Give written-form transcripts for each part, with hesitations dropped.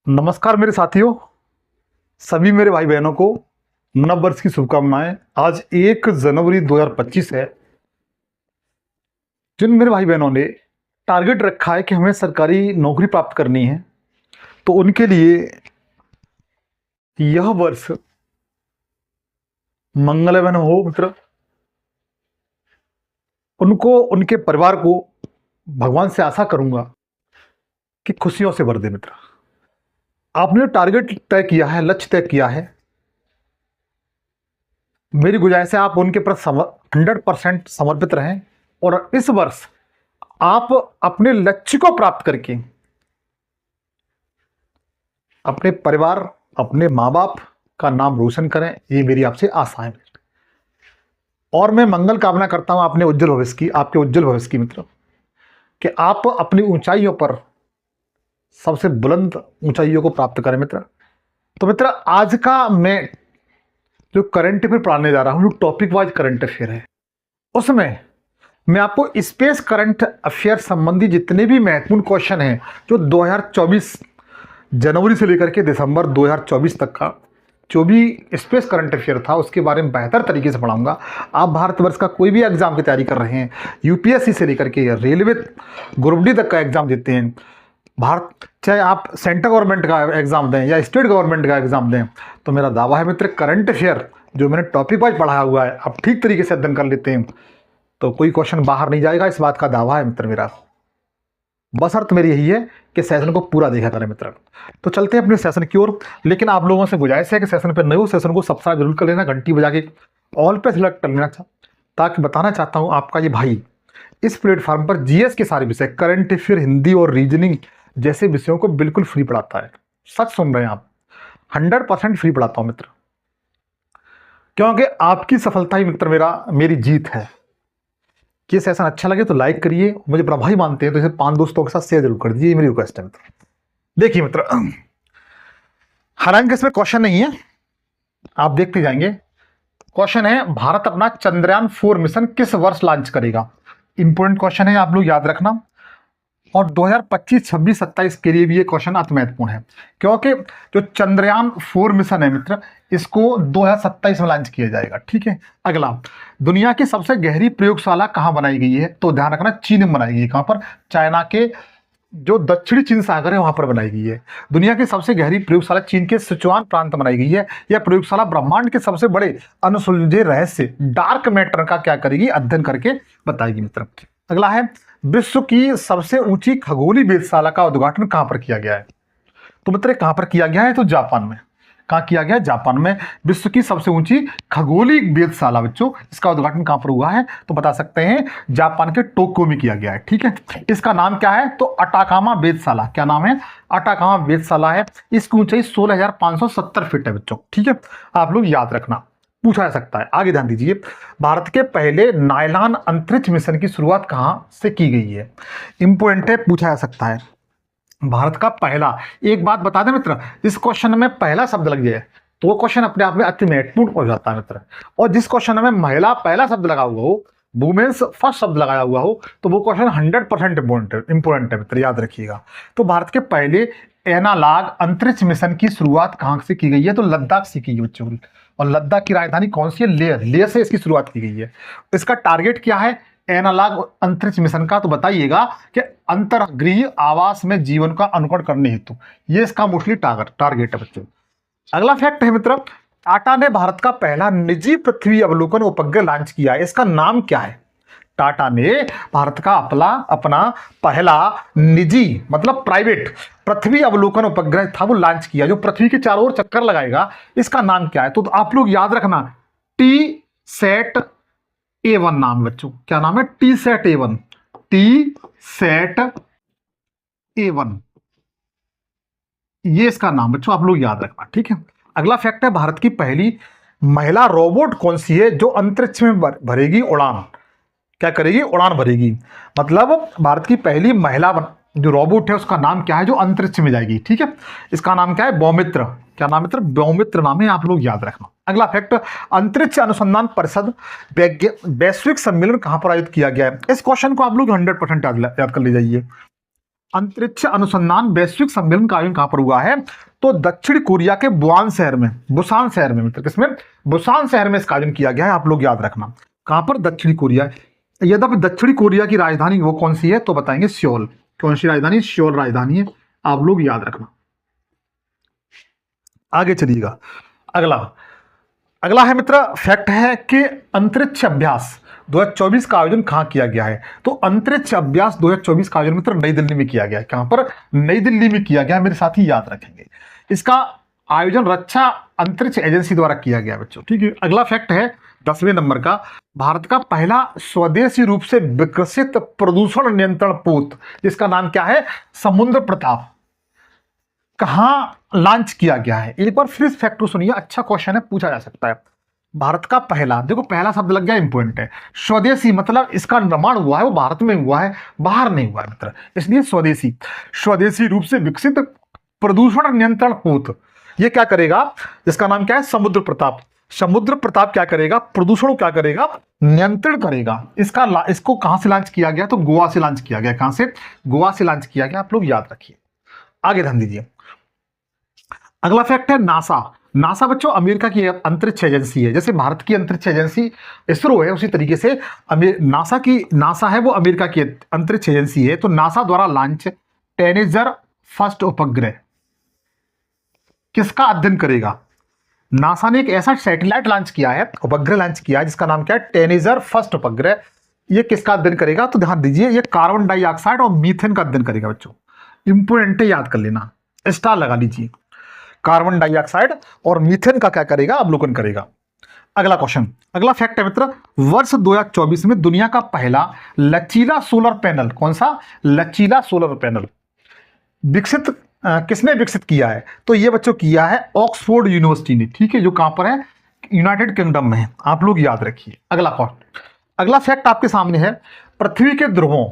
नमस्कार मेरे साथियों, सभी मेरे भाई बहनों को नव वर्ष की शुभकामनाएं। आज 1 जनवरी 2025 है। जिन मेरे भाई बहनों ने टारगेट रखा है कि हमें सरकारी नौकरी प्राप्त करनी है, तो उनके लिए यह वर्ष मंगलमय हो मित्र। उनको, उनके परिवार को भगवान से आशा करूंगा कि खुशियों से भर दे मित्र। आपने टारगेट तय किया है, लक्ष्य तय किया है, मेरी गुजारिश है आप उनके प्रति 100% समर्पित रहें और इस वर्ष आप अपने लक्ष्य को प्राप्त करके अपने परिवार, अपने माँ बाप का नाम रोशन करें, ये मेरी आपसे आशा है। और मैं मंगल कामना करता हूं अपने उज्जवल भविष्य की, आपके उज्जवल भविष्य की मित्र, कि आप अपनी ऊंचाइयों पर, सबसे बुलंद ऊंचाइयों को प्राप्त करें मित्र। तो मित्र, आज का मैं जो करंट अफेयर पढ़ाने जा रहा हूं, जो टॉपिक वाइज करंट अफेयर है, उसमें मैं आपको स्पेस करंट अफेयर संबंधी जितने भी महत्वपूर्ण क्वेश्चन हैं, जो 2024 जनवरी से लेकर के दिसंबर 2024 तक का जो भी स्पेस करंट अफेयर था, उसके बारे में बेहतर तरीके से पढ़ाऊंगा। आप भारतवर्ष का कोई भी एग्जाम की तैयारी कर रहे हैं, यूपीएससी से लेकर के रेलवे ग्रुप डी तक का एग्जाम देते हैं, चाहे आप सेंट्रल गवर्नमेंट का एग्जाम दें या स्टेट गवर्नमेंट का एग्जाम दें, तो मेरा दावा है मित्र, करंट अफेयर जो मैंने टॉपिक वाइज पढ़ाया हुआ है, आप ठीक तरीके से अध्ययन कर लेते हैं तो कोई क्वेश्चन बाहर नहीं जाएगा। इस बात का दावा है मित्र मेरा। बस अर्थ मेरी यही है कि सेशन को पूरा देखा करें मित्र। तो चलते हैं अपने सेशन की ओर, लेकिन आप लोगों से गुजारिश है कि सेशन पर नए हो, सेशन को सब्सक्राइब जरूर कर लेना, घंटी बजा के ऑल पे सिलेक्ट कर लेना, ताकि बताना चाहता हूँ आपका ये भाई इस प्लेटफॉर्म पर जीएस के सारे विषय, करंट अफेयर, हिंदी और रीजनिंग जैसे विषयों को बिल्कुल फ्री पढ़ाता है। सच सुन रहे हैं आप, 100% फ्री पढ़ाता हूं मित्र, क्योंकि आपकी सफलता ही मित्र मेरी जीत है। ये सेशन अच्छा लगे तो लाइक करिए, मुझे बड़ा भाई मानते हैं तो इसे 5 दोस्तों के साथ शेयर जरूर कर दीजिए, मेरी रिक्वेस्ट है मित्र। देखिए मित्र, हालांकि इसमें क्वेश्चन नहीं है, आप देखते जाएंगे। क्वेश्चन है, भारत अपना चंद्रयान 4 मिशन किस वर्ष लॉन्च करेगा? इंपोर्टेंट क्वेश्चन है, आप लोग याद रखना। और 2025, 26, 27 के लिए भी ये क्वेश्चन अति महत्वपूर्ण है, क्योंकि जो चंद्रयान 4 मिशन है मित्र, इसको 2027 में लॉन्च किया जाएगा। ठीक है। अगला, दुनिया की सबसे गहरी प्रयोगशाला कहाँ बनाई गई है? तो ध्यान रखना, चीन में बनाई गई है। कहाँ पर? चाइना के जो दक्षिणी चीन सागर है वहां पर बनाई गई है। दुनिया की सबसे गहरी प्रयोगशाला चीन के सिचुआन प्रांत बनाई गई है। यह प्रयोगशाला ब्रह्मांड के सबसे बड़े अनसुलझे रहस्य, डार्क मैटर का क्या करेगी? अध्ययन करके बताएगी मित्र। अगला है, विश्व की सबसे ऊंची खगोलीय वेधशाला का उद्घाटन कहां पर किया गया है? तो मित्र, कहां पर किया गया है? तो जापान में। कहां किया गया? जापान में। विश्व की सबसे ऊंची खगोलीय वेधशाला बच्चों, इसका उद्घाटन कहां पर हुआ है? तो बता सकते हैं, जापान के टोक्यो में किया गया है। ठीक है। इसका नाम क्या है? तो अटाकामा वेधशाला। क्या नाम है? अटाकामा वेधशाला है। इसकी ऊंचाई 16,570 फीट है बच्चों। ठीक है, आप लोग याद रखना, पूछा जा सकता है। आगे ध्यान दीजिए, भारत के पहले नायलॉन अंतरिक्ष मिशन की शुरुआत कहां से की गई है? इंपोर्टेंट है, पूछा जा सकता है। भारत का पहला, एक बात बता दें मित्र, इस क्वेश्चन में पहला शब्द लग जाए तो वो क्वेश्चन अपने आप में अति महत्वपूर्ण हो जाता है मित्र। और जिस क्वेश्चन में महिला पहला शब्द लगा हुआ हो, वुमेन्स फर्स्ट शब्द लगाया हुआ हो, तो वो क्वेश्चन 100% इंपोर्टेंट है मित्र, याद रखिएगा। तो भारत के पहले एनालॉग अंतरिक्ष मिशन की शुरुआत कहां से की गई है? तो लद्दाख से की गई बच्चों। और लद्दाख की राजधानी कौन सी है? लेह। लेह से इसकी शुरुआत की गई है। इसका टारगेट क्या है एनालॉग अंतरिक्ष मिशन का? तो बताइएगा कि अंतर्गृह आवास में जीवन का अनुकरण करने हेतु, ये इसका मोस्टली टारगेट है बच्चों। अगला फैक्ट है मित्र, टाटा ने भारत का पहला निजी पृथ्वी अवलोकन उपग्रह लॉन्च किया है। इसका नाम क्या है? टाटा ने भारत का अपना पहला निजी, मतलब प्राइवेट पृथ्वी अवलोकन उपग्रह था, वो लॉन्च किया, जो पृथ्वी के चारों ओर चक्कर लगाएगा। इसका नाम क्या है? तो आप लोग याद रखना, TSAT-A1 नाम है बच्चों। क्या नाम है? TSAT-A1। TSAT-A1, ये इसका नाम बच्चों, आप लोग याद रखना। ठीक है। अगला फैक्ट है, भारत की पहली महिला रोबोट कौन सी है जो अंतरिक्ष में भरेगी उड़ान? क्या करेगी? उड़ान भरेगी। मतलब भारत की पहली महिला जो रोबोट है उसका नाम क्या है जो अंतरिक्ष में जाएगी? ठीक है, इसका नाम क्या है? बौमित्र। क्या नाम है मित्र? व्योमित्र नाम है, आप लोग याद रखना। अगला फैक्ट, अंतरिक्ष अनुसंधान परिषद वैश्विक सम्मेलन कहां पर आयोजित किया गया है? इस क्वेश्चन को आप लोग 100% याद कर ले जाइए। अंतरिक्ष अनुसंधान वैश्विक सम्मेलन का आयोजन कहां पर हुआ है? तो दक्षिण कोरिया के बुसान शहर में मित्र, किसमें? बुसान शहर में इसका आयोजन किया गया है, आप लोग याद रखना। कहां पर? दक्षिण कोरिया। यद्यपि दक्षिण कोरिया की राजधानी वो कौन सी है? तो बताएंगे सियोल। कौन सी राजधानी? सियोल राजधानी है, आप लोग याद रखना। आगे चलिएगा। अगला है मित्र फैक्ट है कि अंतरिक्ष अभ्यास 2024 का आयोजन कहां किया गया है? तो अंतरिक्ष अभ्यास 2024 का आयोजन मित्र नई दिल्ली में किया गया है। कहां पर? नई दिल्ली में किया गया, मेरे साथी याद रखेंगे। इसका आयोजन रक्षा अंतरिक्ष एजेंसी द्वारा किया गया बच्चों, ठीक है। अगला फैक्ट है 10वें नंबर का, भारत का पहला स्वदेशी रूप से विकसित प्रदूषण नियंत्रण पोत, जिसका नाम क्या है? समुद्र प्रताप, कहां लॉन्च किया गया है? एक बार फिर इस फैक्ट को सुनिए, अच्छा क्वेश्चन है, पूछा जा सकता है। भारत का पहला, देखो पहला शब्द लग गया, इंपॉर्टेंट है। स्वदेशी मतलब इसका निर्माण हुआ है वो भारत में हुआ है, बाहर नहीं हुआ है मित्र, इसलिए स्वदेशी रूप से विकसित प्रदूषण नियंत्रण पोत, ये क्या करेगा? जिसका नाम क्या है? समुद्र प्रताप क्या करेगा? प्रदूषण को क्या करेगा? नियंत्रण करेगा। इसको कहां से लॉन्च किया गया? तो गोवा से लॉन्च किया गया। कहां से? गोवा से लॉन्च किया गया, आप लोग याद रखिए। आगे ध्यान दीजिए। अगला फैक्ट है नासा बच्चों अमेरिका की अंतरिक्ष एजेंसी है। जैसे भारत की अंतरिक्ष एजेंसी इसरो है, उसी तरीके से नासा है वो अमेरिका की अंतरिक्ष एजेंसी है। तो नासा द्वारा लॉन्च टेनेजर फर्स्ट उपग्रह किसका अध्ययन करेगा? नासा ने एक ऐसा सैटेलाइट लॉन्च किया है, उपग्रह लॉन्च किया है, जिसका नाम क्या है? टेनेजर फर्स्ट उपग्रह। ये किसका अध्ययन करेगा? तो ध्यान दीजिए, ये कार्बन डाइऑक्साइड और मीथेन का अध्ययन करेगा बच्चों। इंपोर्टेंट है, याद कर लेना, स्टार लगा लीजिए। कार्बन डाइऑक्साइड और मीथेन का क्या करेगा? अवलोकन करेगा। अगला क्वेश्चन, अगला फैक्ट है मित्र, वर्ष 2024 में दुनिया का पहला लचीला सोलर पैनल, कौन सा? लचीला सोलर पैनल विकसित किसने विकसित किया है? तो ये बच्चों किया है ऑक्सफोर्ड यूनिवर्सिटी ने, ठीक है, जो कहां पर है? यूनाइटेड किंगडम में है, आप लोग याद रखिए। अगला फैक्ट आपके सामने है, पृथ्वी के ध्रुवों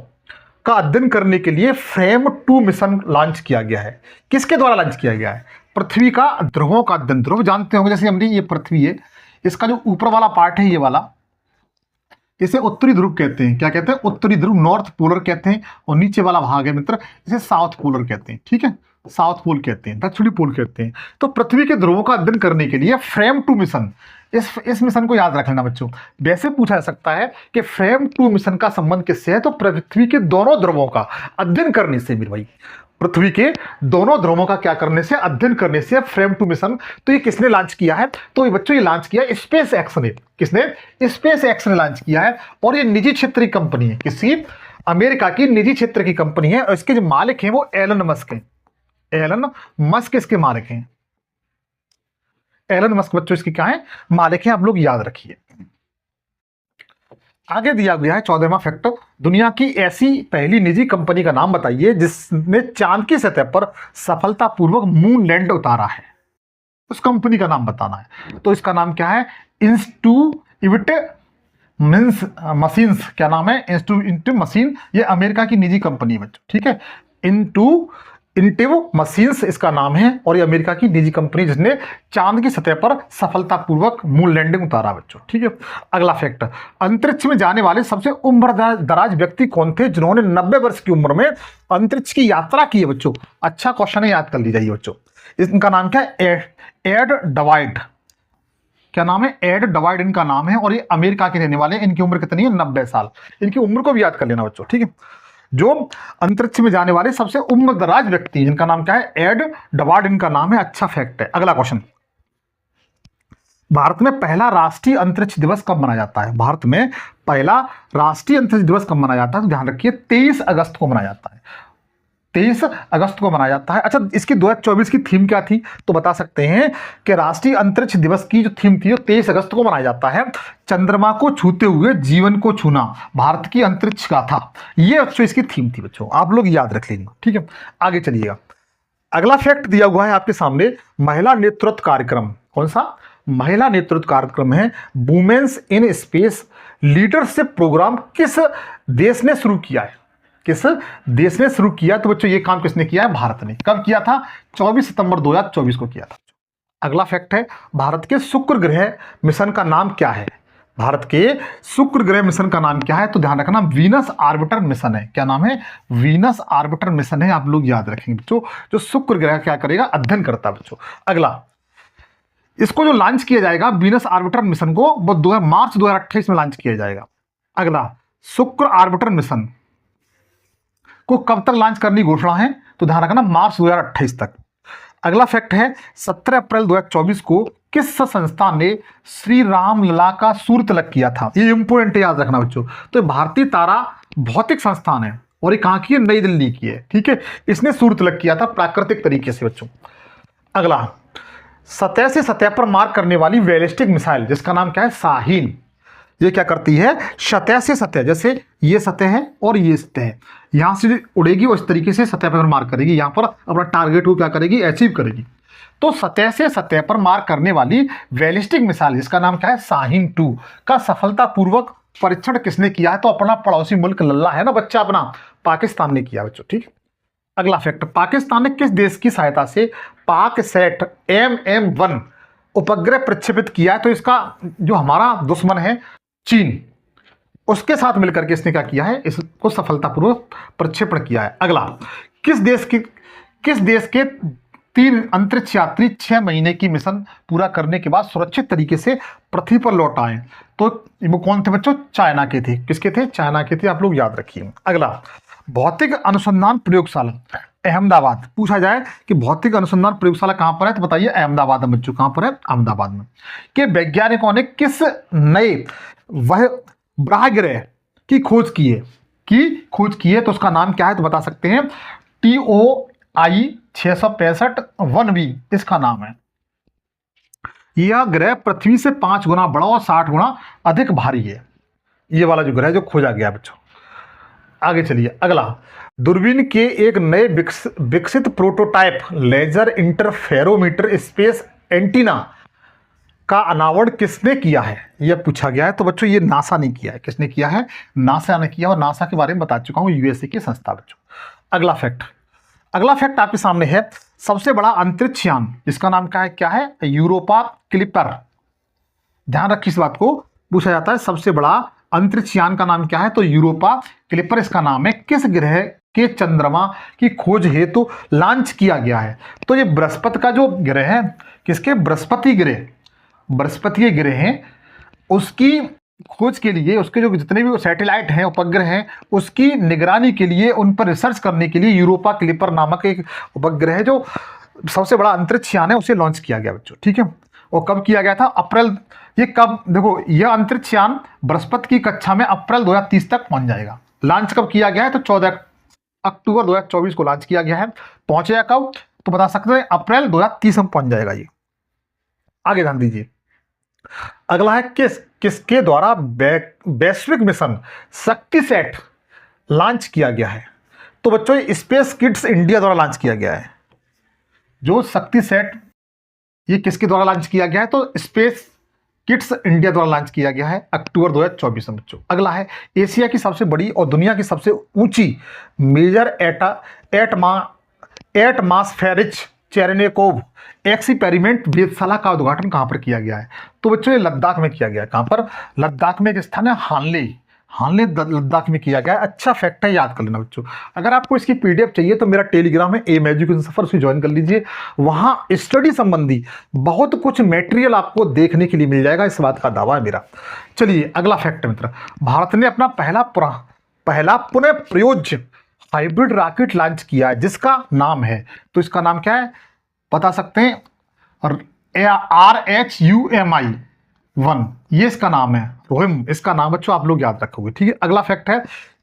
का अध्ययन करने के लिए फ्रेम 2 मिशन लॉन्च किया गया है। किसके द्वारा लॉन्च किया गया है? पृथ्वी का ध्रुवों का अध्ययन। ध्रुव जानते होंगे, जैसे हमने ये पृथ्वी है, इसका जो ऊपर वाला पार्ट है ये वाला, इसे उत्तरी ध्रुव कहते हैं। क्या कहते हैं? उत्तरी ध्रुव, नॉर्थ पोलर कहते हैं। और नीचे वाला भाग है मित्र, इसे साउथ पोलर कहते हैं, ठीक है, साउथ पोल कहते हैं, दक्षिणी पोल कहते हैं। तो पृथ्वी के ध्रुवों का अध्ययन करने के लिए फ्रेम 2 मिशन, इस मिशन को याद रखना बच्चों। वैसे पूछा जा सकता है कि फ्रेम 2 मिशन का संबंध किससे है? तो पृथ्वी के दोनों ध्रुवों का अध्ययन करने से मेरे भाई, पृथ्वी के दोनों ध्रुवों का क्या करने से? अध्ययन करने से फ्रेम 2 मिशन। तो ये किसने लॉन्च किया है? तो ये बच्चों ये लॉन्च किया स्पेस एक्स ने। किसने? स्पेस एक्स ने लॉन्च किया है। और ये निजी क्षेत्र की कंपनी है, किसी अमेरिका की निजी क्षेत्र की कंपनी है। और इसके जो मालिक हैं वो एलन मस्क हैं। एलन मस्क इसके मालिक हैं। एलन मस्क बच्चों इसके क्या है? मालिक हैं, आप लोग याद रखिए। आगे दिया गया है 14वां फैक्टर, दुनिया की ऐसी पहली निजी कंपनी का नाम बताइए जिसने चांद की सतह पर सफलतापूर्वक मून लैंड उतारा है। उस कंपनी का नाम बताना है। तो इसका नाम क्या है? Instrument machines. क्या नाम है? Instrument machine. ये अमेरिका की निजी कंपनी है बच्चों, ठीक है। इंटिव मशीन्स इसका नाम है, और ये अमेरिका की निजी कंपनी जिसने चांद की सतह पर सफलतापूर्वक मून लैंडिंग उतारा बच्चों, ठीक है। अगला फैक्ट, अंतरिक्ष में जाने वाले सबसे उम्र दराज व्यक्ति कौन थे जिन्होंने 90 वर्ष की उम्र में अंतरिक्ष की यात्रा की है बच्चों? अच्छा क्वेश्चन है, याद कर लीजिए बच्चों। इनका नाम क्या है? Add divide. क्या नाम है? एड डवाइड इनका नाम है, और ये अमेरिका के रहने वाले हैं। इनकी उम्र कितनी है? 90 साल। इनकी उम्र को भी याद कर लेना बच्चों, ठीक है। जो अंतरिक्ष में जाने वाले सबसे उम्रदराज व्यक्ति, इनका नाम क्या है? एड डवार्ड इनका नाम है। अच्छा फैक्ट है। अगला क्वेश्चन, भारत में पहला राष्ट्रीय अंतरिक्ष दिवस कब मनाया जाता है? भारत में पहला राष्ट्रीय अंतरिक्ष दिवस कब मनाया जाता है? तो ध्यान रखिए 23 अगस्त को मनाया जाता है। 23 अगस्त को मनाया जाता है। अच्छा, इसकी 2024 की थीम क्या थी? तो बता सकते हैं कि राष्ट्रीय अंतरिक्ष दिवस की जो थीम थी वो 23 अगस्त को मनाया जाता है। चंद्रमा को छूते हुए जीवन को छूना, भारत की अंतरिक्ष गाथा, ये बच्चों इसकी थीम थी बच्चों, आप लोग याद रख लेंगे, ठीक है। आगे चलिएगा। अगला फैक्ट दिया हुआ है आपके सामने, महिला नेतृत्व कार्यक्रम। कौन सा? महिला नेतृत्व कार्यक्रम है women's in space leadership program. किस देश ने शुरू किया है? किस देश ने शुरू किया? तो बच्चों ये काम किसने किया है? भारत ने। कब किया था? 24 सितंबर 2024 को किया था। अगला फैक्ट है, भारत के शुक्र ग्रह मिशन का नाम क्या है? भारत के शुक्र ग्रह मिशन का नाम क्या है? तो ध्यान रखना, वीनस आर्बिटर मिशन है। क्या नाम है? वीनस आर्बिटर मिशन है। आप लोग याद रखेंगे बच्चों, जो शुक्र ग्रह क्या करेगा? अध्ययन करता है बच्चों। अगला, इसको जो लॉन्च किया जाएगा वीनस आर्बिटर मिशन को, वो मार्च 2028 में लॉन्च किया जाएगा। अगला, शुक्र आर्बिटर मिशन को कब तक लॉन्च करने की घोषणा है? तो ध्यान रखना, मार्च 2028 तक। अगला फैक्ट है, 17 अप्रैल 2024 को किस संस्था ने श्री राम लला का सूर्य तिलक किया था? ये इंपोर्टेंट है, याद रखना बच्चों। तो भारतीय तारा भौतिक संस्थान है और ये कहां की है? नई दिल्ली की है। ठीक है, इसने सूर्य तिलक किया था प्राकृतिक तरीके से बच्चों। अगला, सतह से सतह पर मार करने वाली बैलिस्टिक मिसाइल जिसका नाम क्या है? शाहीन। ये क्या करती है? सतह से सतह, जैसे ये सतह है और ये सतह है, यहां से उड़ेगी और इस तरीके से सतह पर मार करेगी, यहां पर अपना टारगेट को क्या करेगी? अचीव करेगी। तो सतह से सतह पर मार करने वाली बैलिस्टिक मिसाइल जिसका नाम क्या है? शाहीन 2 का सफलतापूर्वक परीक्षण किसने किया है? तो अपना पड़ोसी मुल्क लल्ला है ना बच्चा अपना, पाकिस्तान ने किया बच्चों। ठीक है, अगला फैक्ट, पाकिस्तान ने किस देश की सहायता से पाक सेट MM1 उपग्रह प्रक्षेपित किया है? तो इसका जो हमारा दुश्मन है चीन, उसके साथ मिलकर के इसने क्या किया है? इसको सफलतापूर्वक प्रक्षेपण किया है। अगला, किस देश के 3 अंतरिक्ष यात्री 6 महीने की मिशन पूरा करने के बाद सुरक्षित तरीके से पृथ्वी पर लौट आए? तो वो कौन थे बच्चों? चाइना के थे। किसके थे? चाइना के थे, आप लोग याद रखिए। अगला, भौतिक अनुसंधान प्रयोगशाला अहमदाबाद, पूछा जाए कि भौतिक अनुसंधान प्रयोगशाला कहां पर है? तो बताइए अहमदाबाद में बच्चों। कहां पर है? अहमदाबाद में। के वैज्ञानिकों ने किस नए वह ग्रह की खोज की है? तो उसका नाम क्या है? तो बता सकते हैं TOI 665 1B इसका नाम है। यह ग्रह पृथ्वी से 5 गुना बड़ा और 60 गुना अधिक भारी है। ये वाला जो ग्रह जो खोजा गया बच्चों। आगे चलिए। अगला, दूरबीन के एक नए विकसित prototype laser interferometer space antenna का अनावरण किसने किया है? यह पूछा गया है। तो बच्चों ये नासा ने किया है। किसने किया है? नासा ने किया, और नासा के बारे में बता चुका हूं, USA की संस्था बच्चों। अगला फैक्ट आपके सामने है, सबसे बड़ा अंतरिक्ष यान जिसका नाम क्या है? Europa clipper. ध्यान रखिए इस बात को, पूछा जाता है सबसे बड़ा अंतरिक्ष यान का नाम क्या है? तो यूरोपा क्लिपर इसका नाम है। किस ग्रह के चंद्रमा की खोज हेतु लॉन्च किया गया है? तो ये बृहस्पति का जो ग्रह है, किसके? बृहस्पति ग्रह हैं, उसकी खोज के लिए, उसके जो जितने भी सैटेलाइट हैं, उपग्रह हैं, उसकी निगरानी के लिए, उन पर रिसर्च करने के लिए यूरोपा क्लिपर नामक एक उपग्रह है जो सबसे बड़ा अंतरिक्ष यान है, उसे लॉन्च किया गया बच्चों। ठीक है, और कब किया गया था? अप्रैल। ये कब? देखो, यह अंतरिक्ष यान बृहस्पति की कक्षा में अप्रैल 2030 तक पहुंच जाएगा। लॉन्च कब किया गया है? तो 14 अक्टूबर 2024 को लॉन्च किया गया है। पहुंचेगा कब? तो बता सकते हैं अप्रैल 2030 में पहुंच जाएगा ये। आगे ध्यान दीजिए। अगला है, किसके द्वारा वैश्विक मिशन शक्ति सेट लॉन्च किया गया है? तो बच्चों स्पेस किड्स इंडिया द्वारा लॉन्च किया गया है। जो शक्ति सेट, ये किसके द्वारा लॉन्च किया गया है? तो स्पेस किड्स इंडिया द्वारा लॉन्च किया गया है अक्टूबर 2024 में बच्चों। अगला है, एशिया की सबसे बड़ी और दुनिया की सबसे ऊंची मेजर एटमॉस्फेरिक चेरेनेकोव एक्सपेरिमेंट वेधशाला का उद्घाटन कहां पर किया गया है? तो बच्चों ये लद्दाख में किया गया है। कहां पर? लद्दाख में एक स्थान है हानले लद्दाख में किया गया है। अच्छा फैक्ट है, याद कर लेना बच्चों। अगर आपको इसकी PDF चाहिए तो मेरा टेलीग्राम है एम एजुकेशन सफर, उसे ज्वाइन कर लीजिए। वहां स्टडी संबंधी बहुत कुछ मटेरियल आपको देखने के लिए मिल जाएगा, इस बात का दावा है मेरा। चलिए अगला फैक्ट मित्र, भारत ने अपना पहला पुनः प्रयोज्य हाइब्रिड रॉकेट लॉन्च किया है जिसका नाम है, तो इसका नाम क्या है? बता सकते हैं RHUMI-1, ये इसका नाम है, रोहिम इसका नाम बच्चों, आप लोग याद रखोगे। ठीक है, अगला फैक्ट है,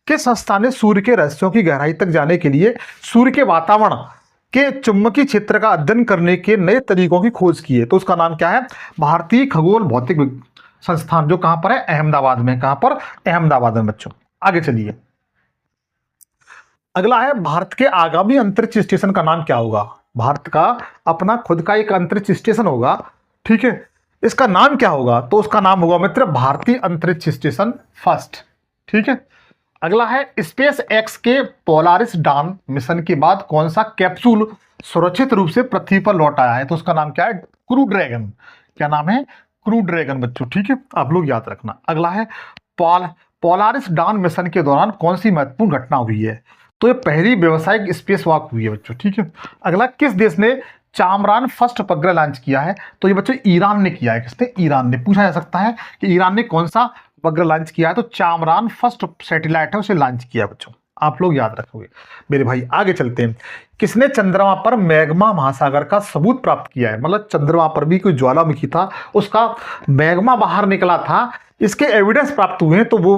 किस संस्था ने सूर्य के रहस्यों की गहराई तक जाने के लिए सूर्य के वातावरण के चुंबकीय क्षेत्र का अध्ययन करने के नए तरीकों की खोज की है? तो उसका नाम क्या है? भारतीय खगोल भौतिक संस्थान, जो कहां पर है? अहमदाबाद में। कहां पर? अहमदाबाद में बच्चों। आगे चलिए। अगला है, भारत के आगामी अंतरिक्ष स्टेशन का नाम क्या होगा? भारत का अपना खुद का एक अंतरिक्ष स्टेशन होगा। ठीक है, इसका नाम क्या होगा? तो उसका नाम होगा मित्र भारतीय अंतरिक्ष स्टेशन फर्स्ट। ठीक है, अगला है, स्पेस एक्स के पोलारिस डाउन मिशन के बाद कौन सा कैप्सूल सुरक्षित रूप से पृथ्वी पर लौट आया है, तो उसका नाम क्या है? Crew dragon. क्या नाम है? क्रू ड्रैगन बच्चों, ठीक है, आप लोग याद रखना। अगला है पोलारिस डाउन मिशन के दौरान कौन सी महत्वपूर्ण घटना हुई है? तो ये पहली व्यावसायिक स्पेस वॉक हुई है बच्चों, ठीक है। अगला, किस देश ने चामरान फर्स्ट उपग्रह लॉन्च किया है? तो ये बच्चों ईरान ने किया है। किसने? ईरान ने। पूछा जा सकता है कि ईरान ने कौन सा उपग्रह लॉन्च किया है? तो चामरान फर्स्ट सैटेलाइट है, उसे लॉन्च किया बच्चों, आप लोग याद रखोगे मेरे भाई। आगे चलते हैं। किसने चंद्रमा पर मैग्मा महासागर का सबूत प्राप्त किया है? मतलब चंद्रमा पर भी कोई ज्वालामुखी था, उसका मैग्मा बाहर निकला था, इसके एविडेंस प्राप्त हुए हैं, तो वो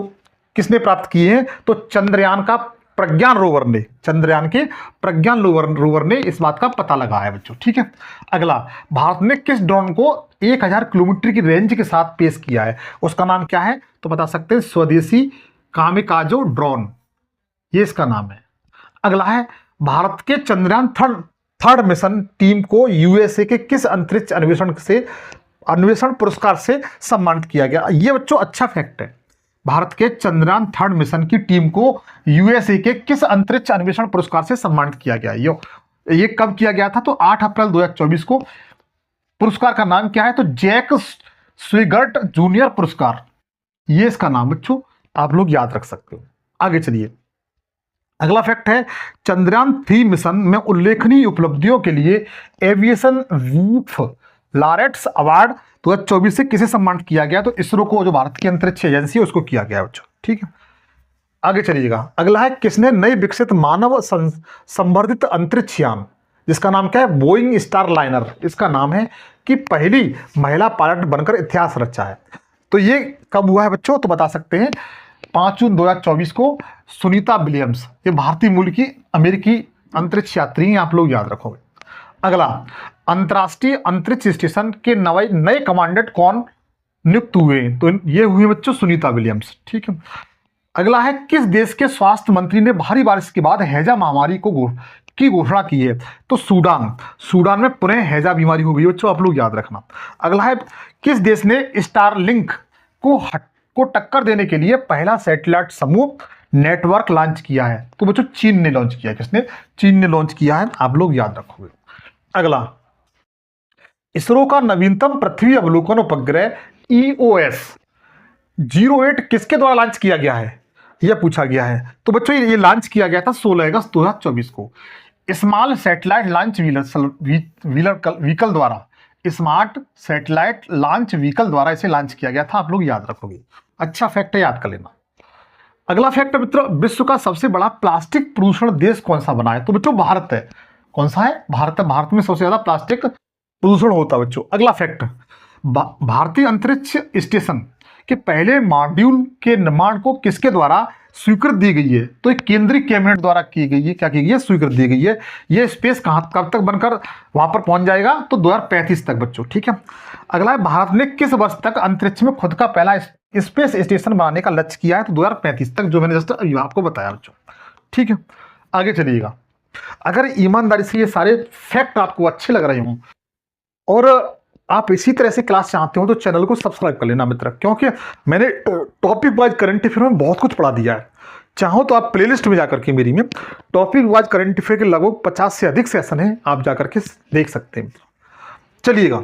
किसने प्राप्त किए हैं? तो चंद्रयान का प्रज्ञान रोवर ने, चंद्रयान के प्रज्ञान रोवर ने इस बात का पता लगाया है बच्चों, ठीक है। अगला, भारत ने किस ड्रोन को 1000 किलोमीटर की रेंज के साथ पेश किया है? उसका नाम क्या है? तो बता सकते हैं स्वदेशी कामिकाजो ड्रोन, ये इसका नाम है। अगला है, भारत के चंद्रयान थर्ड मिशन टीम को यूएसए के किस अंतरिक्ष अन्वेषण पुरस्कार से सम्मानित किया गया? ये बच्चों अच्छा फैक्ट है। भारत के चंद्रयान थर्ड मिशन की टीम को यूएसए के किस अंतरिक्ष अन्वेषण पुरस्कार से सम्मानित किया गया? ये कब किया गया था? तो 8 अप्रैल 2024 को। पुरस्कार का नाम क्या है? तो जैक स्विगर्ट जूनियर पुरस्कार, ये इसका नाम बच्चों, आप लोग याद रख सकते हो। आगे चलिए। अगला फैक्ट है, चंद्रयान 3 मिशन में उल्लेखनीय उपलब्धियों के लिए एविएशन वीफ लॉरेट्स अवार्ड 2024 से किसे सम्मानित किया गया? तो इसरो को, जो भारत की अंतरिक्ष एजेंसी है, उसको किया गया बच्चों, ठीक है। आगे चलिएगा। अगला है, किसने नई विकसित मानव संवर्धित अंतरिक्ष यान, जिसका नाम क्या है? बोइंग स्टार लाइनर, इसका नाम है, कि पहली महिला पायलट बनकर इतिहास रचा है? तो ये कब हुआ है बच्चों? तो बता सकते हैं 5 जून 2024 को सुनीता विलियम्स, ये भारतीय मूल की अमेरिकी अंतरिक्ष यात्री हैं, आप लोग याद रखोगे। अगला, अंतर्राष्ट्रीय अंतरिक्ष स्टेशन के नए कमांडेंट कौन नियुक्त हुए? तो ये हुए बच्चों सुनीता विलियम्स, ठीक है। अगला है, किस देश के स्वास्थ्य मंत्री ने भारी बारिश के बाद हैजा महामारी की घोषणा की है? तो सूडान में पुनः हैजा बीमारी हो गई बच्चों, आप लोग याद रखना। अगला है, किस देश ने स्टारलिंक को टक्कर देने के लिए पहला सैटेलाइट समूह नेटवर्क लॉन्च किया है? तो बच्चों चीन ने लॉन्च किया है। किसने? चीन ने लॉन्च किया है, आप लोग याद रखोगे। अगला, इसरो का नवीनतम पृथ्वी अवलोकन उपग्रह EOS 08 किसके द्वारा लॉन्च किया गया है? यह पूछा गया है। तो बच्चों ये लॉन्च किया गया था 16 अगस्त 2024 को स्मॉल सैटेलाइट लॉन्च व्हीकल द्वारा, स्मार्ट सैटेलाइट लॉन्च व्हीकल द्वारा इसे लॉन्च किया गया था, आप लोग याद रखोगे। अच्छा फैक्ट है, याद कर लेना। अगला फैक्ट है मित्रों, विश्व का सबसे बड़ा प्लास्टिक प्रदूषण देश कौन सा बना है? तो बच्चों भारत है। कौन सा है? भारत है। भारत में सबसे ज्यादा प्लास्टिक प्रदूषण होता है बच्चों। अगला फैक्ट, भारतीय अंतरिक्ष स्टेशन के पहले मॉड्यूल के निर्माण को किसके द्वारा स्वीकृत दी गई है? तो एक केंद्रीय कैबिनेट द्वारा की गई है। क्या की गई है? स्वीकृत दी गई है। ये स्पेस कब तक बनकर वहां पर पहुंच जाएगा? तो 2035 तक बच्चों, ठीक है। अगला है, भारत ने किस वर्ष तक अंतरिक्ष में खुद का पहला स्पेस स्टेशन बनाने का लक्ष्य किया है? तो 2035 तक, जो मैंने जस्ट आपको बताया बच्चों, ठीक है। आगे चलिएगा। अगर ईमानदारी से ये सारे फैक्ट आपको अच्छे लग रहे हों और आप इसी तरह से क्लास चाहते हो, तो चैनल को सब्सक्राइब कर लेना मित्र, क्योंकि मैंने टॉपिक वाइज करंट अफेयर में बहुत कुछ पढ़ा दिया है। चाहो तो आप प्लेलिस्ट में जाकर के मेरी में टॉपिक वाइज करंट अफेयर के लगभग 50 से अधिक सेशन है, आप जाकर के देख सकते हैं। चलिएगा,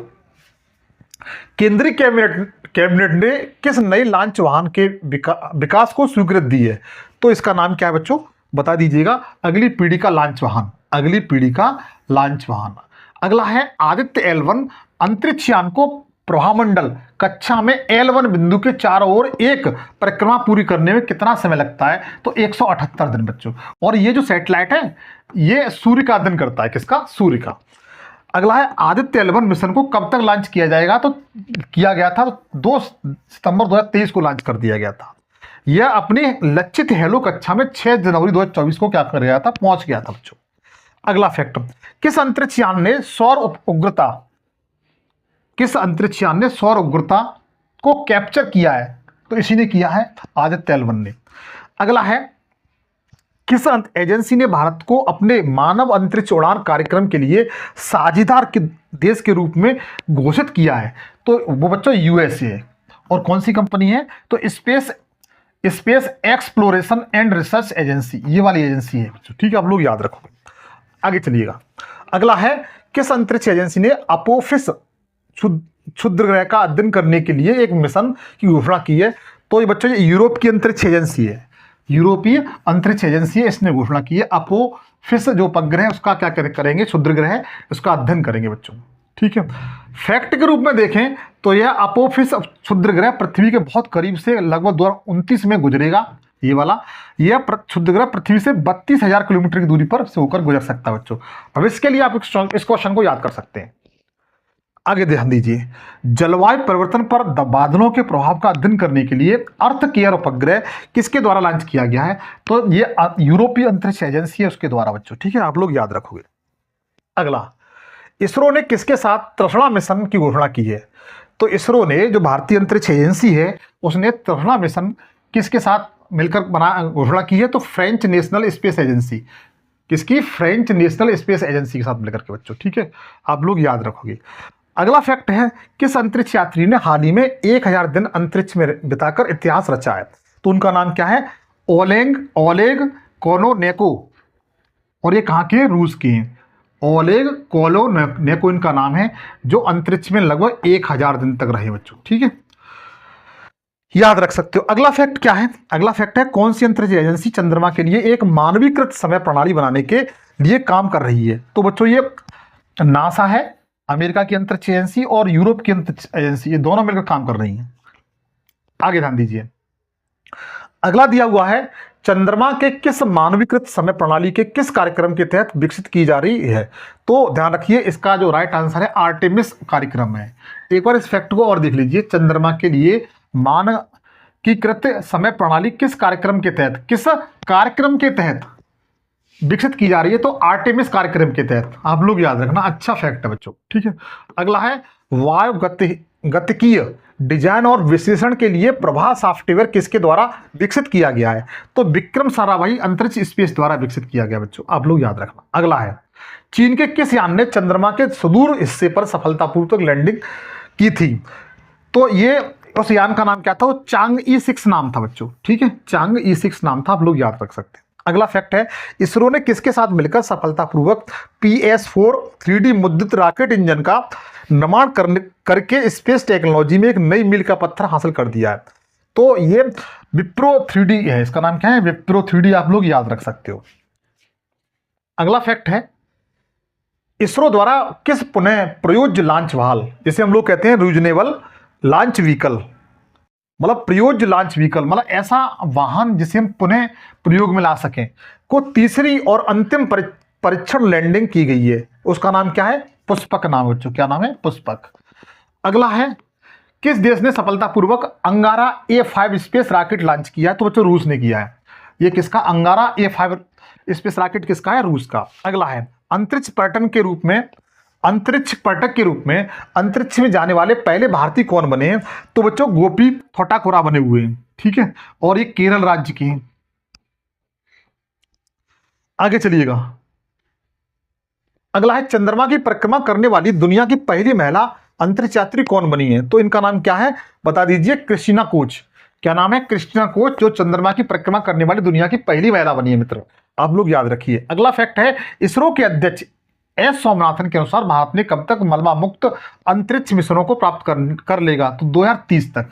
केंद्रीय कैबिनेट ने किस नए लॉन्च वाहन के विकास को स्वीकृति दी है? तो इसका नाम क्या है बच्चों? बता दीजिएगा। अगली पीढ़ी का लॉन्च वाहन, अगली पीढ़ी का लॉन्च वाहन। अगला है, आदित्य L1 अंतरिक्ष यान को प्रभामंडल कक्षा में L1 बिंदु के चारों ओर एक परिक्रमा पूरी करने में कितना समय लगता है? तो 178 दिन बच्चों। और ये जो सैटेलाइट है, ये सूर्य का अध्ययन करता है। किसका? सूर्य का। अगला है, आदित्य L1 मिशन को कब तक लॉन्च किया जाएगा? तो किया गया था 2 सितंबर 2023 को लॉन्च कर दिया गया था। यह अपनी लक्षित हेलो कक्षा में 6 जनवरी 2024 को क्या कर गया था? पहुंच गया था बच्चों। अगला फैक्ट, किस अंतरिक्ष यान ने सौर उग्रता को कैप्चर किया है? तो इसी ने किया है, आदित्य L1 ने। अगला है, किस एजेंसी ने भारत को अपने मानव अंतरिक्ष उड़ान कार्यक्रम के लिए साझेदार के देश के रूप में घोषित किया है? तो वो बच्चों USA है। और कौन सी कंपनी है? तो space exploration and research agency, ये वाली एजेंसी है बच्चों, ठीक है, आप लोग याद रखोगे। आगे चलिएगा। अगला है, किस अंतरिक्ष एजेंसी ने अपोफिस क्षुद्र ग्रह का अध्ययन करने के लिए एक मिशन की घोषणा की है? तो ये बच्चों, ये यूरोप की अंतरिक्ष एजेंसी है, यूरोपीय अंतरिक्ष एजेंसी है, इसने घोषणा की है अपोफिस जो उपग्रह है उसका क्या करेंगे, क्षुद्र ग्रह है उसका अध्ययन करेंगे बच्चों। ठीक है, फैक्ट के रूप में देखें तो यह अपोफिस क्षुद्र ग्रह पृथ्वी के बहुत करीब से लगभग 2029 में गुजरेगा। ये वाला, यह क्षुद्र ग्रह पृथ्वी से 32,000 किलोमीटर की दूरी पर से होकर गुजर सकता है बच्चों। भविष्य के लिए आप इस क्वेश्चन को याद कर सकते हैं। आगे ध्यान दीजिए, जलवायु परिवर्तन पर बादलों के प्रभाव का अध्ययन करने के लिए अर्थ केयर उपग्रह किसके द्वारा लॉन्च किया गया है? तो ये यूरोपीय अंतरिक्ष एजेंसी है उसके द्वारा बच्चों। ठीक है, आप लोग याद रखोगे। अगला, इसरो ने किसके साथ तृष्णा मिशन की घोषणा की है? तो इसरो ने, जो भारतीय अंतरिक्ष एजेंसी है, उसने तृष्णा मिशन किसके साथ मिलकर घोषणा की है? तो फ्रेंच नेशनल स्पेस एजेंसी। किसकी? फ्रेंच नेशनल स्पेस एजेंसी के साथ मिलकर के बच्चों। ठीक है, आप लोग याद रखोगे। अगला फैक्ट है, किस अंतरिक्ष यात्री ने हाल ही में 1000 दिन अंतरिक्ष में बिताकर इतिहास रचा है? तो उनका नाम क्या है? ओलेग कोलोनेको, और ये कहाँ के? रूस के हैं। ओलेग कोलोनेको इनका नाम है, जो अंतरिक्ष में लगभग 1000 दिन तक रहे बच्चों। ठीक है, याद रख सकते हो। अगला फैक्ट क्या है? अगला फैक्ट है, कौन सी अंतरिक्ष एजेंसी चंद्रमा के लिए एक मानवीकृत समय प्रणाली बनाने के लिए काम कर रही है? तो बच्चों, ये नासा है, अमेरिका की अंतरिक्ष एजेंसी, और यूरोप की अंतरिक्ष एजेंसी, ये दोनों मिलकर काम कर रही हैं। आगे ध्यान दीजिए। अगला दिया हुआ है, चंद्रमा के किस मानवीकृत समय प्रणाली के किस कार्यक्रम के तहत विकसित की जा रही है? तो ध्यान रखिए, इसका जो राइट आंसर है आर्टेमिस कार्यक्रम है। एक बार इस फैक्ट को और देख लीजिए, चंद्रमा के लिए मानकीकृत समय प्रणाली किस कार्यक्रम के तहत, किस कार्यक्रम के तहत विकसित की जा रही है? तो आर्टेमिस कार्यक्रम के तहत। आप लोग याद रखना, अच्छा फैक्ट है बच्चों। ठीक है, अगला है, वायु गतिकीय डिजाइन और विश्लेषण के लिए प्रभा सॉफ्टवेयर किसके द्वारा विकसित किया गया है? तो विक्रम साराभाई अंतरिक्ष स्पेस द्वारा विकसित किया गया बच्चों। आप लोग याद रखना। अगला है, चीन के किस यान ने चंद्रमा के सुदूर हिस्से पर सफलतापूर्वक लैंडिंग की थी? तो ये उस यान का नाम क्या था? वो चांगई 6 नाम था बच्चों। ठीक है, चांगई 6 नाम था, आप लोग याद रख सकते हैं। अगला फैक्ट है, इसरो ने किसके साथ मिलकर सफलतापूर्वक PS4 3D मुद्रित रॉकेट इंजन का निर्माण करके स्पेस टेक्नोलॉजी में एक नई मील का पत्थर हासिल कर दिया है? तो ये विप्रो 3D है, इसका नाम क्या है? विप्रो 3D, आप लोग याद रख सकते हो। अगला फैक्ट है, इसरो द्वारा किस पुनः प्रयोज्य लॉन्च वाहन, जिसे हम लोग कहते हैं रीजनेबल लॉन्च व्हीकल, मतलब प्रयोज्य लॉन्च व्हीकल, मतलब ऐसा वाहन जिसे हम पुनः प्रयोग में ला सकें, को तीसरी और अंतिम परीक्षण लैंडिंग की गई है? उसका नाम क्या है? पुष्पक नाम बच्चों। क्या नाम है? पुष्पक। अगला है, किस देश ने सफलतापूर्वक अंगारा A5 स्पेस रॉकेट लॉन्च किया है? तो बच्चों, रूस ने किया है। ये किसका? अंगारा A5 स्पेस रॉकेट किसका है? रूस का। अगला है, अंतरिक्ष पर्यटक के रूप में अंतरिक्ष में जाने वाले पहले भारतीय कौन बने हैं? तो बच्चों, गोपी थोटाकुरा बने हुए हैं। ठीक है, और ये केरल राज्य के हैं। आगे चलिएगा। अगला है, चंद्रमा की परिक्रमा करने वाली दुनिया की पहली महिला अंतरिक्ष यात्री कौन बनी है? तो इनका नाम क्या है? बता दीजिए। Christina Koch. क्या नाम है? क्रिस्टीना कोच, जो चंद्रमा की परिक्रमा करने वाली दुनिया की पहली महिला बनी है मित्र। आप लोग याद रखिए। अगला फैक्ट है, इसरो के अध्यक्ष एस सोमनाथन के अनुसार भारत ने कब तक मलबा मुक्त अंतरिक्ष मिशनों को प्राप्त कर लेगा? तो 2030 तक।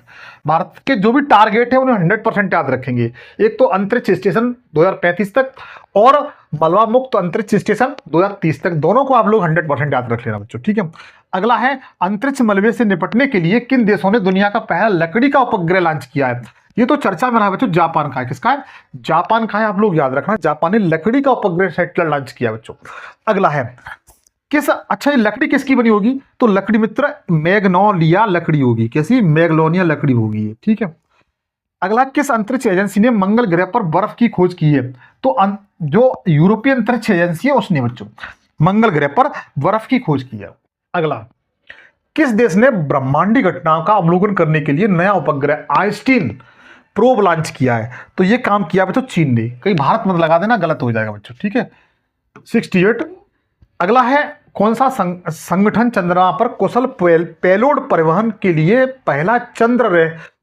भारत के जो भी टारगेट है उन्हें 100% याद रखेंगे। एक तो अंतरिक्ष स्टेशन 2035 तक, और मलबा मुक्त अंतरिक्ष स्टेशन 2030 तक, दोनों को आप लोग 100% याद रख लेना बच्चों। ठीक है, अगला है, अंतरिक्ष मलबे से निपटने के लिए किन देशों ने दुनिया का पहला लकड़ी का उपग्रह लॉन्च किया है? ये तो चर्चा में रहा बच्चों, जापान का है। किसका है? जापान का है, आप लोग याद रखना। जापान ने लकड़ी का उपग्रह सैटेलाइट लॉन्च किया बच्चों। अगला है, अच्छा, ये लकड़ी किसकी बनी होगी? तो लकड़ी मित्र मैग्नोलिया लकड़ी होगी। कैसी? मैग्नोलिया लकड़ी होगी। ठीक है, अगला, किस अंतरिक्ष एजेंसी ने मंगल ग्रह पर बर्फ की खोज की है? तो जो यूरोपीय अंतरिक्ष एजेंसी है उसने बच्चों मंगल ग्रह पर बर्फ की खोज की है। अगला, किस देश ने ब्रह्मांडी घटनाओं का अवलोकन करने के लिए नया उपग्रह आइंस्टीन प्रोब लॉन्च किया है? तो ये काम किया बच्चों चीन ने। कहीं भारत मत लगा देना, गलत हो जाएगा बच्चों। ठीक है, 68। अगला है, कौन सा संगठन चंद्रमा पर कुशल पेलोड परिवहन के लिए पहला चंद्र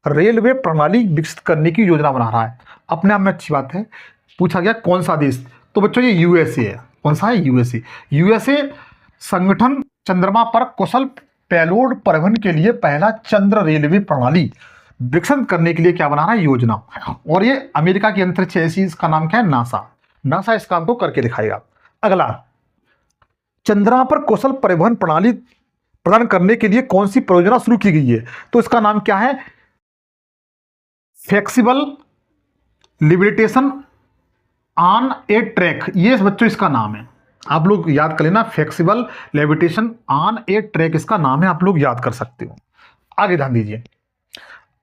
रेलवे प्रणाली विकसित करने की योजना बना रहा है? अपने आप में अच्छी बात है। पूछा गया कौन सा देश? तो बच्चों, ये USA है। कौन सा है? USA। संगठन चंद्रमा पर कुशल पेलोड परिवहन के लिए पहला चंद्र रेलवे प्रणाली विकसित करने के लिए क्या बना रहा है, योजना। और ये अमेरिका की अंतरिक्ष एजेंसी, इसका नाम क्या है, नासा। नासा इस काम को करके दिखाएगा। अगला, चंद्रमा पर कुशल परिवहन प्रणाली प्रदान करने के लिए कौन सी परियोजना शुरू की गई है, तो इसका नाम क्या है, फ्लेक्सिबल लिबरेटेशन ऑन ए ट्रैक। ये बच्चों इसका नाम है, आप लोग याद कर लेना, flexible levitation on A track इसका नाम है, आप लोग याद कर सकते हो। आगे ध्यान दीजिए,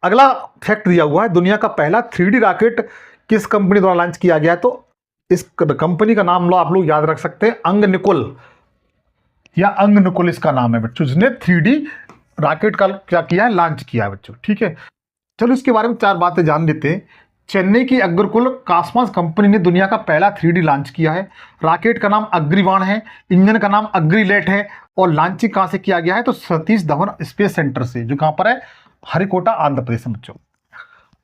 अगला फैक्ट दिया हुआ है, दुनिया का पहला 3D रॉकेट किस कंपनी द्वारा लॉन्च किया गया है, तो इस कंपनी का नाम लो आप लोग याद रख सकते हैं, अंगनिकुल या अंगनिकुल इसका नाम है बच्चों, जिसने 3D रॉकेट का क्या किया है, लॉन्च किया है बच्चों। ठीक है, चलो इसके बारे में 4 बातें जान लेते हैं। चेन्नई की अग्रकुल कॉस्मॉस कंपनी ने दुनिया का पहला 3D लॉन्च किया है। रॉकेट का नाम अग्रिवाण है, इंजन का नाम अग्रिलेट है, और लॉन्चिंग कहां से किया गया है, तो सतीश धवन स्पेस सेंटर से, जो कहां पर है, हरिकोटा आंध्र प्रदेश में बच्चों।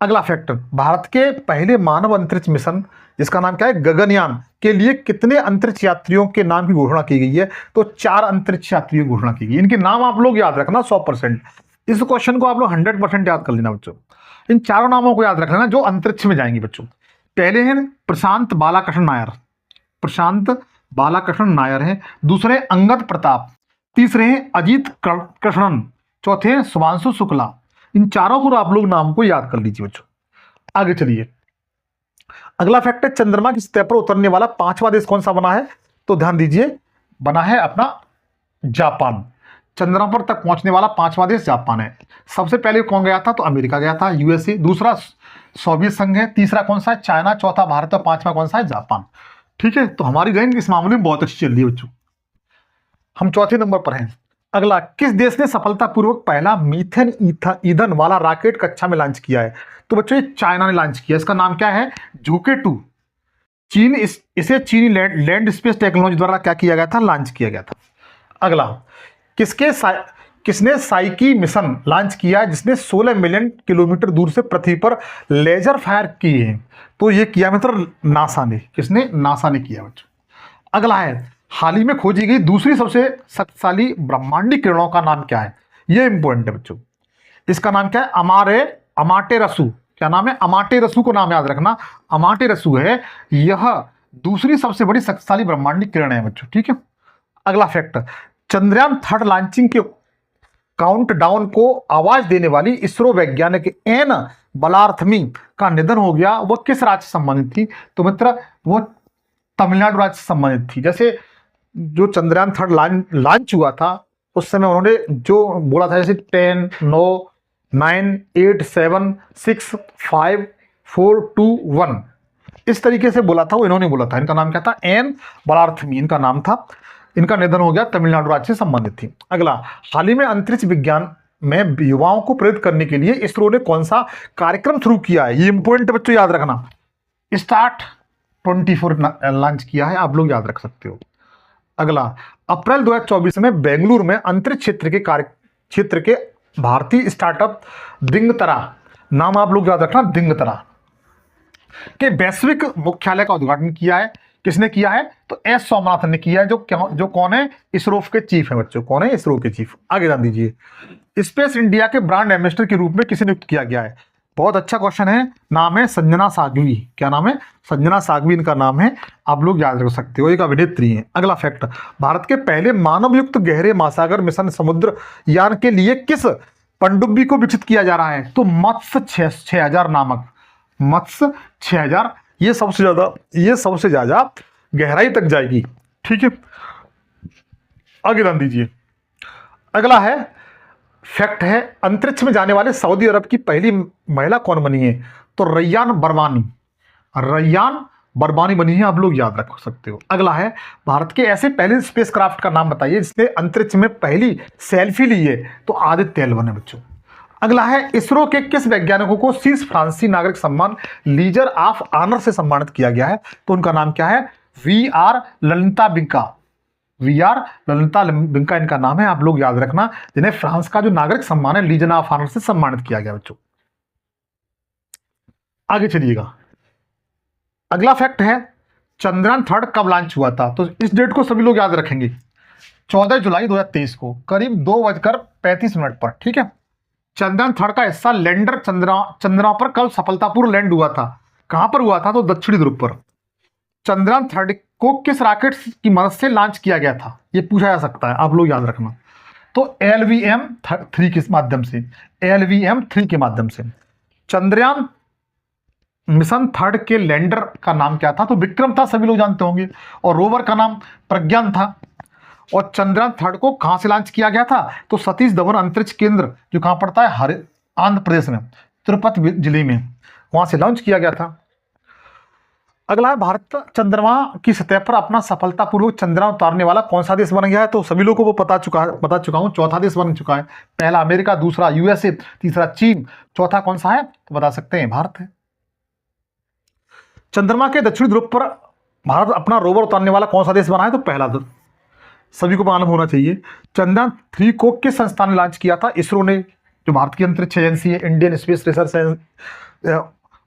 अगला फैक्टर, भारत के पहले मानव अंतरिक्ष मिशन जिसका नाम क्या है, गगनयान, के लिए कितने अंतरिक्ष यात्रियों के नाम की घोषणा की गई है, तो 4 अंतरिक्ष यात्रियों की घोषणा की गई। इनके नाम आप लोग याद रखना 100%। इस क्वेश्चन को आप लोग 100% याद कर लेना बच्चों। इन चारों नामों को याद रख लेना जो अंतरिक्ष में जाएंगे बच्चों। पहले हैं प्रशांत बालाकृष्ण नायर, प्रशांत बालाकृष्ण नायर हैं। दूसरे अंगद प्रताप, तीसरे हैं अजीत कृष्णन, चौथे हैं शुभांशु शुक्ला। इन चारों को आप लोग नाम को याद कर लीजिए बच्चों। आगे चलिए, अगला फैक्ट है, चंद्रमा की सतह पर उतरने वाला 5वां देश कौन सा बना है, तो ध्यान दीजिए, बना है अपना जापान। चंद्रमा पर तक पहुंचने वाला 5वां देश जापान है। सबसे पहले कौन गया था, तो अमेरिका गया था, यूएसए। दूसरा सोवियत संघ है। तीसरा कौन सा है, चाइना। चौथा भारत। और 5वां कौन सा है, जापान। ठीक है, तो हमारी रैंक इस मामले में बहुत अच्छी चल रही है बच्चों, हम चौथे नंबर पर हैं। अगला, किस देश ने सफलतापूर्वक पहला मीथेन ईंधन वाला रॉकेट कक्षा में लॉन्च किया है, तो बच्चों ये चाइना ने लॉन्च किया। इसका नाम क्या है, झुके 2। चीन, इसे चीनी लैंड स्पेस टेक्नोलॉजी द्वारा क्या किया गया था, लॉन्च किया गया था। अगला, किसने साइकी मिशन लॉन्च किया जिसने 16 मिलियन किलोमीटर दूर से पृथ्वी पर लेजर फायर किए हैं, तो ये किया मित्र नासा ने। किसने, नासा ने किया बच्चों। अगला है, हाल ही में खोजी गई दूसरी सबसे शक्तिशाली ब्रह्मांडीय किरणों का नाम क्या है, ये इंपॉर्टेंट है बच्चों। इसका नाम क्या है, अमाटेरसु। क्या नाम है, अमाटेरसु को नाम याद रखना, अमाटेरसु है। यह दूसरी सबसे बड़ी शक्तिशाली ब्रह्मांडीय किरण है बच्चों। ठीक है, अगला फैक्ट, चंद्रयान 3 लॉन्चिंग के काउंटडाउन को आवाज देने वाली इसरो वैज्ञानिक एन बलार्थमी का निधन हो गया। वह किस राज्य से संबंधित थी, तो मित्र वो तमिलनाडु राज्य से संबंधित थी। जैसे जो चंद्रयान 3 लॉन्च हुआ था उस समय उन्होंने जो बोला था, जैसे 10, 9, 9, 8, 7, 6, 5, 4, 2, 1 इस तरीके से बोला था, वो इन्होंने बोला था। इनका नाम क्या था, एन बलार्थमी इनका नाम था। इनका निधन हो गया, तमिलनाडु राज्य से संबंधित थी। अगला, हाल ही में अंतरिक्ष विज्ञान में युवाओं को प्रेरित करने के लिए इसरो ने कौन सा कार्यक्रम शुरू किया है, ये इंपॉर्टेंट बच्चों याद रखना। स्टार्ट 24 लॉन्च किया है, आप लोग याद रख सकते हो। अगला, अप्रैल 2024 में बेंगलुरु में अंतरिक्ष क्षेत्र के भारतीय स्टार्टअप दिंगतरा, नाम आप लोग याद रखना, दिंगतरा के वैश्विक मुख्यालय का उद्घाटन किया है। किसने किया है, तो एस सोमनाथन ने किया है, जो कौन है, इसरो के चीफ है बच्चों। कौन है, इसरो के चीफ। आगे ध्यान दीजिए, स्पेस इंडिया के ब्रांड एम्बेसडर के रूप में किसे नियुक्त किया गया है, बहुत अच्छा क्वेश्चन है। नाम है संजना सागवी। क्या नाम है, संजना सागवी इनका नाम है, आप लोग याद रख सकते हो, एक अभिनेत्री है। अगला फैक्ट, भारत के पहले मानवयुक्त गहरे महासागर मिशन समुद्र यान के लिए किस पनडुब्बी को विकसित किया जा रहा है, तो मत्स्य 6000 नामक, मत्स्य 6000। ये सबसे ज्यादा गहराई तक जाएगी। ठीक है, आगे ध्यान दीजिए, अगला है फैक्ट है, अंतरिक्ष में जाने वाले सऊदी अरब की पहली महिला कौन बनी है, तो रैयान बरवानी। रैयान बरवानी बनी है, आप लोग याद रख सकते हो। अगला है, भारत के ऐसे पहले स्पेसक्राफ्ट का नाम बताइए जिसने अंतरिक्ष में पहली सेल्फी ली है, तो आदित्य एल 1 है बच्चों। अगला है, इसरो के किस वैज्ञानिकों को शीर्ष फ्रांसीसी नागरिक सम्मान लीजर ऑफ ऑनर से सम्मानित किया गया है, तो उनका नाम क्या है, VR ललिता बिंका। VR ललिता बिंका इनका नाम है, आप लोग याद रखना, जिन्हें फ्रांस का जो नागरिक सम्मान है लीजन ऑफ ऑनर से सम्मानित किया गया बच्चों। आगे चलिएगा, अगला फैक्ट है, चंद्रयान 3 कब लॉन्च हुआ था, तो इस डेट को सभी लोग याद रखेंगे। 14 जुलाई 2023 को करीब 2:35 पर, ठीक है, चंद्रयान थर्ड का हिस्सा लैंडर चंद्रमा पर कल सफलतापूर्वक लैंड हुआ था। कहां पर हुआ था? तो दक्षिणी ध्रुव पर। चंद्रयान थर्ड को किस रॉकेट की मदद से लॉन्च किया गया था? ये पूछा जा सकता है, आप लोग याद रखना। तो LVM-3 के माध्यम से, LVM-3 के माध्यम से। चंद्रयान मिशन थर्ड के लैंडर का नाम क्या था? तो विक्रम था, सभी लोग जानते होंगे, और रोवर का नाम प्रज्ञान था। और चंद्रयान थर्ड को कहां से लॉन्च किया गया था? तो सतीश धवन अंतरिक्ष केंद्र, जो कहां पड़ता है, आंध्र प्रदेश में, तिरुपति जिले में, वहां से लॉन्च किया गया था। अगला है, भारत चंद्रमा की सतह पर अपना सफलतापूर्वक चंद्रयान उतारने वाला कौन सा देश बन गया है? तो सभी लोगों को बता चुका हूं, चौथा देश बन चुका है। पहला अमेरिका, दूसरा USA, तीसरा चीन, चौथा कौन सा है? तो बता सकते हैं, भारत है। चंद्रमा के दक्षिणी ध्रुव पर भारत अपना रोवर उतारने वाला कौन सा देश बना है? तो पहला देश, सभी को मालूम होना चाहिए। चंद्रयान 3 को किस संस्थान ने लॉन्च किया था? इसरो ने, जो भारत की अंतरिक्ष एजेंसी है, इंडियन स्पेस रिसर्च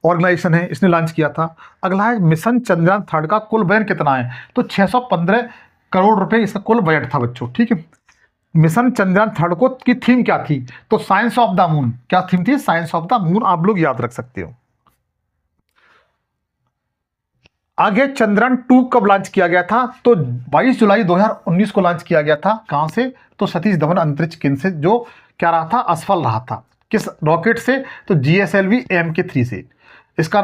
ऑर्गेनाइजेशन है, इसने लॉन्च किया था। अगला है, मिशन चंद्रयान थर्ड का कुल बजट कितना है? तो 615 करोड़ रुपए इसका कुल बजट था बच्चों, ठीक है। मिशन चंद्रयान थर्ड को की थीम क्या थी? तो साइंस ऑफ द मून। क्या थीम थी? साइंस ऑफ द मून, आप लोग याद रख सकते हो। आगे, चंद्रयान 2 कब लॉन्च किया गया था? तो 22 जुलाई 2019 को लॉन्च किया गया था। कहां से? तो सतीश धवन अंतरिक्ष केंद्र से, जो क्या रहा था, असफल रहा था। किस रॉकेट से? तो GSLV AMK-3 से। इसका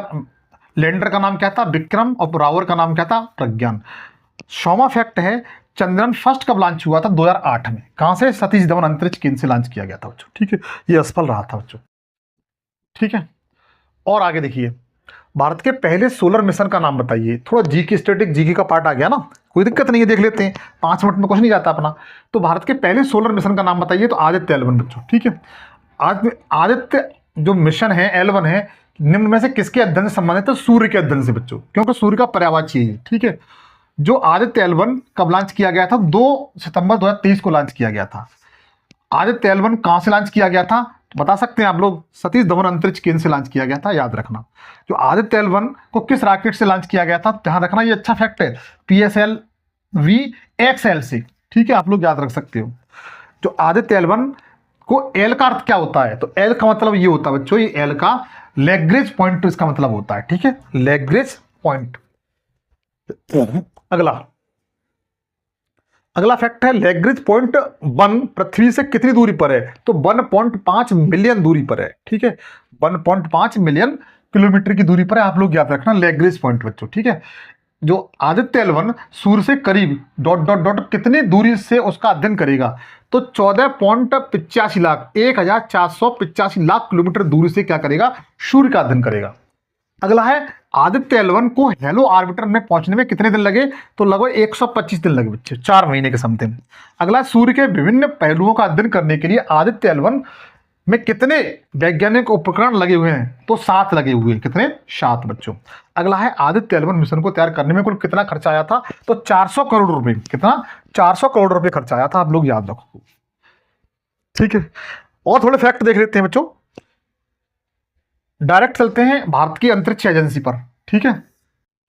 लैंडर का नाम क्या था? विक्रम, और रोवर का नाम क्या था? प्रज्ञान। 100वां फैक्ट है, चंद्रयान फर्स्ट कब लॉन्च हुआ था? 2008 में। कहां से? सतीश धवन अंतरिक्ष केंद्र से लॉन्च किया गया था बच्चों, ठीक है। ये असफल रहा था बच्चों, ठीक है। और आगे देखिए, भारत के पहले सोलर मिशन का नाम बताइए। थोड़ा जीके, स्टैटिक जीके का पार्ट आ गया ना, कोई दिक्कत नहीं है, देख लेते हैं, 5 मिनट में कुछ नहीं जाता अपना। तो भारत के पहले सोलर मिशन का नाम बताइए। तो आदित्य L1 बच्चों, ठीक है। आदित्य जो मिशन है, L1 है, निम्न में से किसके अध्ययन से संबंधित है? तो सूर्य के अध्ययन से बच्चों, क्योंकि सूर्य का पर्यावाची है, ठीक है। जो आदित्य L1 कब लॉन्च किया गया था? 2 सितंबर 2023 को लॉन्च किया गया था। आदित्य L1 कहां से लॉन्च किया गया था? तो बता सकते हैं आप लोग, सतीश धवन अंतरिक्ष केंद्र से लॉन्च किया गया था, याद रखना। जो आदित्य L1 को किस रॉकेट से लॉन्च किया गया था? ध्यान रखना, ये अच्छा फैक्ट है, PSLV XL से, ठीक है, आप लोग याद रख सकते हो। जो आदित्य L1 को, L का अर्थ क्या होता है? तो L का मतलब ये होता है बच्चों, ये L का लैग्रेंज पॉइंट इसका मतलब होता है, ठीक है, लैग्रेंज पॉइंट। अगला फैक्ट है, लैग्रेंज पॉइंट 1 पृथ्वी से कितनी दूरी पर है? तो 1.5 मिलियन दूरी पर है, ठीक है, 1.5 मिलियन किलोमीटर की दूरी पर है, आप लोग याद रखना, लैग्रेंज पॉइंट बच्चों, ठीक है। जो आदित्य L1 सूर्य से करीब डॉट डॉट डॉट कितनी दूरी से उसका अध्ययन करेगा? तो 14.85 लाख, 1485 लाख किलोमीटर दूरी से क्या करेगा? सूर्य का अध्ययन करेगा। अगला है, आदित्य L1 को हेलो ऑर्बिटर में पहुंचने में कितने दिन लगे? तो लगभग 125 दिन लगे बच्चे, 4 महीने के समथिंग। अगला, सूर्य के विभिन्न पहलुओं का अध्ययन करने के लिए आदित्य L1 में कितने वैज्ञानिक उपकरण लगे हुए हैं? तो 7 लगे हुए हैं। कितने? 7 बच्चों। अगला है, आदित्य L1 मिशन को तैयार करने में कुल कितना खर्चा आया था? तो 400 करोड़ रुपए। कितना? 400 करोड़ रुपए खर्चा आया था, आप लोग याद रखो, ठीक है। और थोड़े फैक्ट देख लेते हैं बच्चों। डायरेक्ट चलते हैं भारत की अंतरिक्ष एजेंसी पर, ठीक है,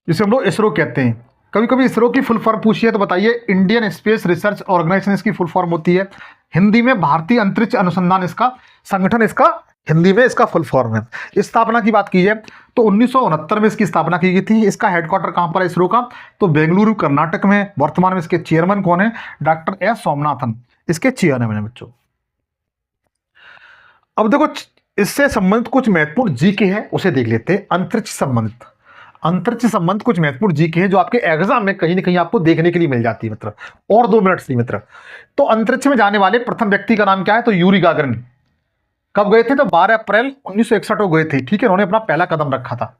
जिसे हम लोग इसरो कहते हैं। कभी कभी इसरो की फुल फॉर्म पूछिए तो बताइए, इंडियन स्पेस रिसर्च ऑर्गेनाइजेशन इसकी फुल फॉर्म होती है। हिंदी में भारतीय अंतरिक्ष अनुसंधान इसका संगठन, इसका हिंदी में इसका फुल फॉर्म है। स्थापना की बात की है तो 1969 में इसकी स्थापना की गई थी। इसका हेडक्वार्टर कहां पर है इसरो का? तो बेंगलुरु, कर्नाटक में। वर्तमान में इसके चेयरमैन कौन है? डॉक्टर एस सोमनाथन इसके चेयरमैन है बच्चों। अब देखो, इससे संबंधित कुछ महत्वपूर्ण जीके है, उसे देख लेते हैं। अंतरिक्ष संबंधित कुछ महत्वपूर्ण जीके है जो आपके एग्जाम में कहीं ना कहीं आपको देखने के लिए मिल जाती है मित्र। और 2 मिनट से मित्र। तो अंतरिक्ष में जाने वाले प्रथम व्यक्ति का नाम क्या है? तो यूरी गागरिन। कब गए थे? तो 12 अप्रैल 1961 को गए थे, ठीक है, उन्होंने अपना पहला कदम रखा था।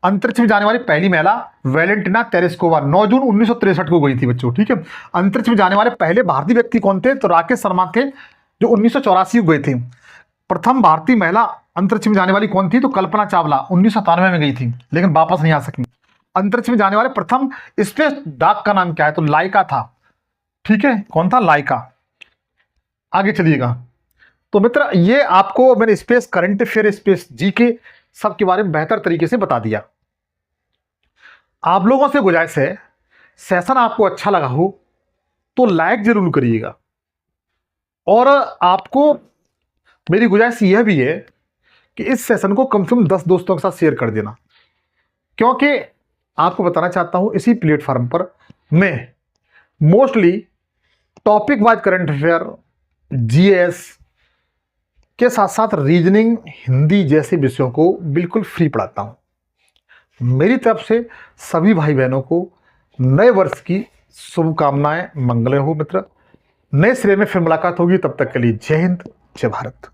अंतरिक्ष में जाने वाली पहली महिला वैलेंटिना तेरेस्कोवा 9 जून 1963 को गई थी बच्चों, ठीक है। अंतरिक्ष में जाने वाले पहले भारतीय व्यक्ति कौन थे? तो राकेश शर्मा थे, जो 1984 को गए थे। प्रथम भारतीय महिला अंतरिक्ष में जाने वाली कौन थी? तो कल्पना चावला 1997 में गई थी, लेकिन वापस नहीं आ सकी। अंतरिक्ष में जाने वाले प्रथम स्पेस डॉग का नाम क्या है? तो लाइका था, ठीक है। कौन था? लाइका। आगे चलिएगा। तो मित्र, ये आपको मैंने space current affair, space GK सब के बारे में बेहतर तरीके से बता दिया। आप लोगों से गुजारिश है, सेशन आपको अच्छा लगा हो तो लाइक जरूर करिएगा। और आपको मेरी गुजारिश यह भी है कि इस सेशन को कम से कम 10 दोस्तों के साथ शेयर कर देना, क्योंकि आपको बताना चाहता हूं इसी प्लेटफॉर्म पर मैं mostly topic wise current affair, GS के साथ साथ रीजनिंग, हिंदी जैसे विषयों को बिल्कुल फ्री पढ़ाता हूं। मेरी तरफ से सभी भाई बहनों को नए वर्ष की शुभकामनाएं, मंगल हो मित्र। नए सिरे में फिर मुलाकात होगी, तब तक के लिए जय हिंद, जय भारत।